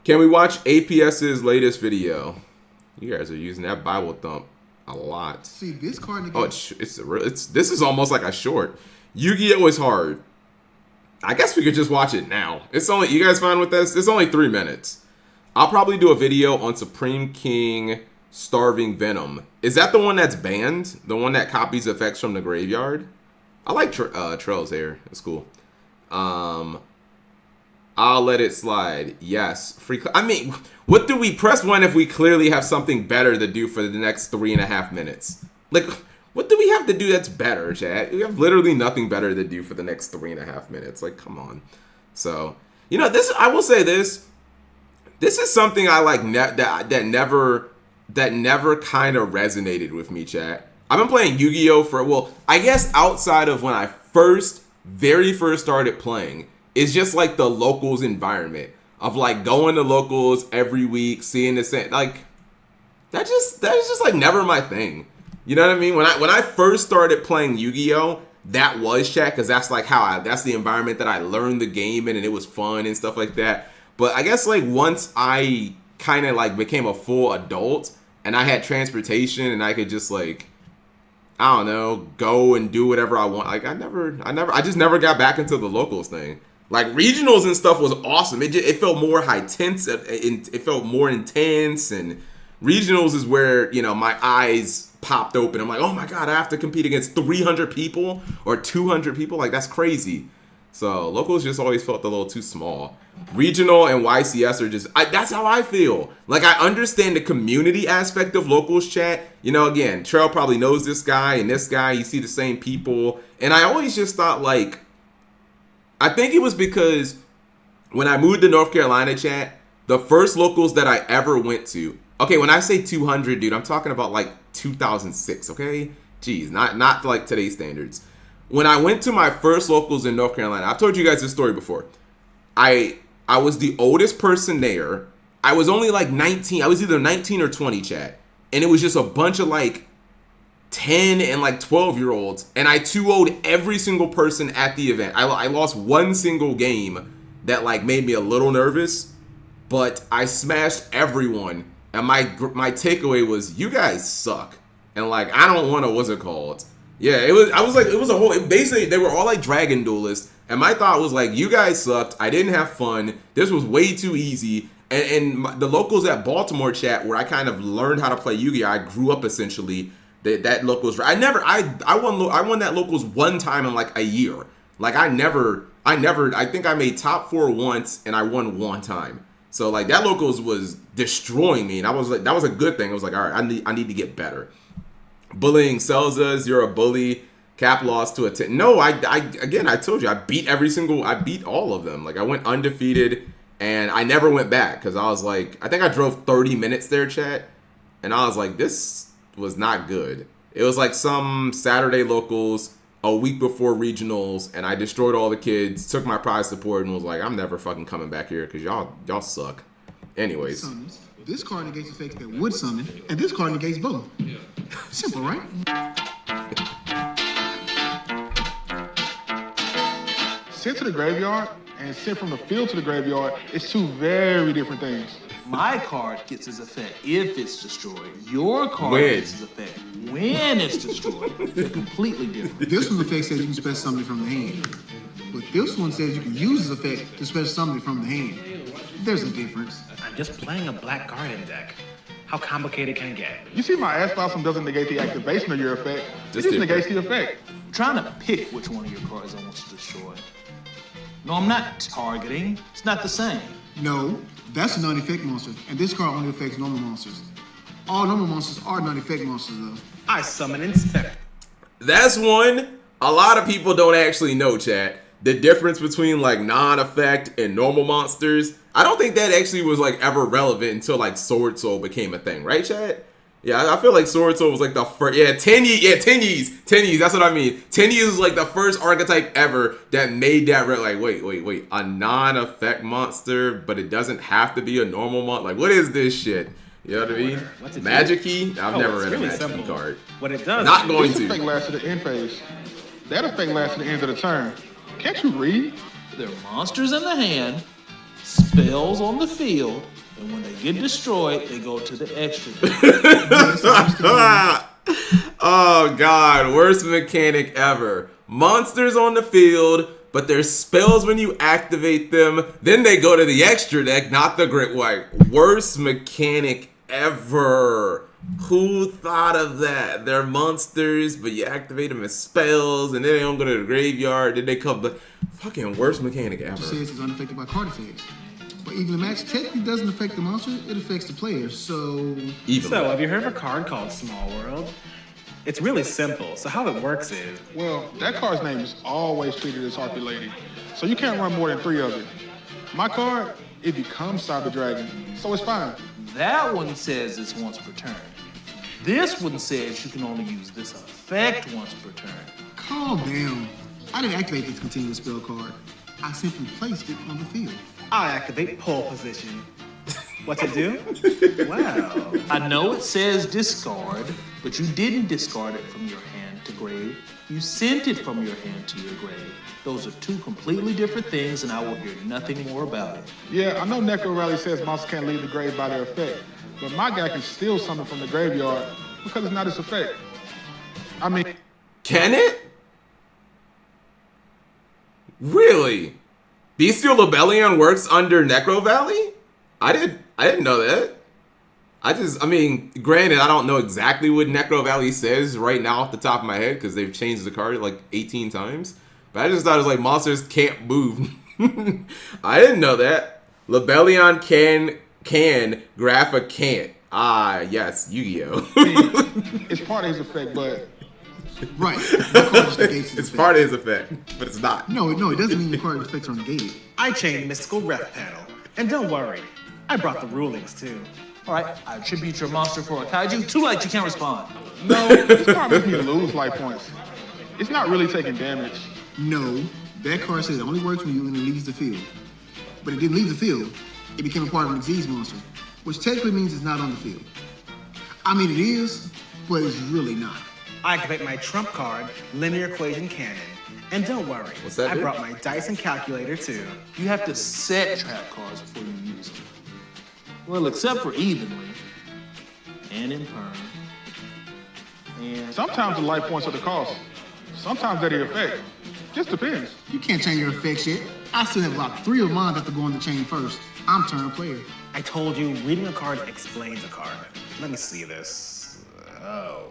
Can we watch APS's latest video? You guys are using that Bible thump a lot. See, this card Oh, this is almost like a short. Yu-Gi-Oh is hard. I guess we could just watch it now. It's only, you guys fine with this? It's only 3 minutes. I'll probably do a video on Supreme King Starving Venom. Is that the one that's banned? The one that copies effects from the graveyard? I like Trail's hair. It's cool. I'll let it slide. Yes. I mean, what do we press one if we clearly have something better to do for the next 3.5 minutes? Like, what do we have to do that's better, chat? We have literally nothing better to do for the next 3.5 minutes. Like, come on. So, you know, this, I will say this. This is something I like that never kind of resonated with me, chat. I've been playing Yu-Gi-Oh for, well, I guess outside of when I very first started playing, it's just like the locals environment of like going to locals every week, seeing the same, like that is just like never my thing. You know what I mean? When I first started playing Yu-Gi-Oh, that was chat, because that's like that's the environment that I learned the game in, and it was fun and stuff like that. But I guess like once I kind of like became a full adult and I had transportation and I could just like, I don't know, go and do whatever I want. Like I just never got back into the locals thing. Like regionals and stuff was awesome. It felt more high tense. It felt more intense, and regionals is where, you know, my eyes popped open. I'm like, oh my god, I have to compete against 300 people or 200 people. Like, that's crazy. So locals just always felt a little too small. Regional and YCS are just, that's how I feel. Like, I understand the community aspect of locals, chat. You know, again, Trail probably knows this guy and this guy. You see the same people. And I always just thought, like, I think it was because when I moved to North Carolina, chat, the first locals that I ever went to, okay, when I say 200, dude, I'm talking about like 2006, okay? Jeez, not like today's standards. When I went to my first locals in North Carolina, I've told you guys this story before. I was the oldest person there. I was only like 19. I was either 19 or 20, chat. And it was just a bunch of like 10 and like 12-year-olds. And I 2-0'd every single person at the event. I lost one single game that like made me a little nervous. But I smashed everyone. And my takeaway was, you guys suck. And like, I don't want to, what's it called? Yeah, it was a whole, basically, they were all like dragon duelists. And my thought was like, you guys sucked. I didn't have fun. This was way too easy. And the locals at Baltimore, chat, where I kind of learned how to play Yu-Gi-Oh! I grew up essentially. That locals, I won that locals one time in like a year. Like I think I made top 4 once and I won one time. So like that locals was destroying me. And I was like, that was a good thing. I was like, all right, I need to get better. Bullying Celzas, you're a bully. Cap lost to a 10. No, I told you, I beat all of them. Like I went undefeated and I never went back because I was like, I think I drove 30 minutes there, chat. And I was like, this was not good. It was like some Saturday locals a week before regionals, and I destroyed all the kids, took my prize support, and was like, I'm never fucking coming back here because y'all suck. Anyways. Summons. This card negates effects that would summon, and this card negates both. Yeah. Simple, right? Sent to the graveyard and sent from the field to the graveyard is 2 very different things. My card gets its effect if it's destroyed. Your card gets its effect when it's destroyed. They're completely different. This one's effect says you can special something from the hand. But this one says you can use this effect to special something from the hand. There's a difference. I'm just playing a Black Guardian deck. How complicated can it get? You see, my Ash Blossom doesn't negate the activation of your effect. It just negates the effect. I'm trying to pick which one of your cards I want to destroy. No, I'm not targeting. It's not the same. No, that's a non-effect monster, and this card only affects normal monsters. All normal monsters are non-effect monsters, though. I summon Inspect. That's one a lot of people don't actually know, chat. The difference between like non-effect and normal monsters. I don't think that actually was like ever relevant until like Sword Soul became a thing, right, chat? Yeah, I feel like Sword Soul was like the first. Yeah, Tenyi, that's what I mean. Tenyi is like the first archetype ever that made that like, wait, a non-effect monster, but it doesn't have to be a normal monster. Like, what is this shit? You know what I mean? What's it Magic-y? I've never read really a Magic-y simple. card. What it does. Not going This to. effect lasts to the end phase. That effect lasts to the end of the turn. Can't you read? There are monsters in the hand, spells on the field, and when they get destroyed, they go to the extra deck. Yes, I understand. Oh god, worst mechanic ever. Monsters on the field, but there's spells when you activate them. Then they go to the extra deck, not the Grit White. Worst mechanic ever. Who thought of that? They're monsters, but you activate them as spells, and then they don't go to the graveyard. Then they come the fucking worst mechanic It ever. says it's unaffected by card effects. But even the match technically doesn't affect the monster, it affects the player. So Even So, have you heard of a card called Small World? It's really simple. So how it works is, Well, that card's name is always treated as Harpy Lady, so you can't run more than 3 of it. My card, it becomes Cyber Dragon, so it's fine. That one says it's once per turn. This one says you can only use this effect once per turn. calm down. I didn't activate this continuous spell card. I simply placed it on the field. I activate pole position. What to do? Wow. I know it says discard, but you didn't discard it from your hand to grave. You sent it from your hand to your grave. Those are 2 completely different things, and I will hear nothing more about it. Yeah, I know Necro Rally says monsters can't leave the grave by their effect, but my guy can steal something from the graveyard because it's not its effect. I mean, Can it? Really? Bestial Lobelion works under Necro Valley? I didn't know that. I mean, granted, I don't know exactly what Necro Valley says right now off the top of my head because they've changed the card like 18 times. But I just thought it was like monsters can't move. I didn't know that. Lobelion can, Grapha can't. Ah, yes, Yu-Gi-Oh. it's part of his effect, but Right. That card just negates its It's effect. part of his effect, but it's not. No, it doesn't mean your card effects are negated. I chained Mystical Ref Panel. And don't worry, I brought the rulings too. All right, I attribute your monster for a kaiju. Too late, you can't respond. no, this card makes me lose life points. It's not really taking damage. No, that card says it only works when it leaves the field. But it didn't leave the field. It became a part of an disease monster, which technically means it's not on the field. I mean, it is, but it's really not. I activate my trump card, Linear Equation Cannon. And don't worry, What's that I do? brought my Dyson calculator too. You have to set trap cards before you use them. Well, except for evenly and in perm. And Sometimes the life points are the cost. Sometimes they're the effect. Just depends. You can't change your effects yet. I still have locked 3 of mine that have to go on the chain first. I'm turn player. I told you, reading a card explains a card. Let me see this. Oh.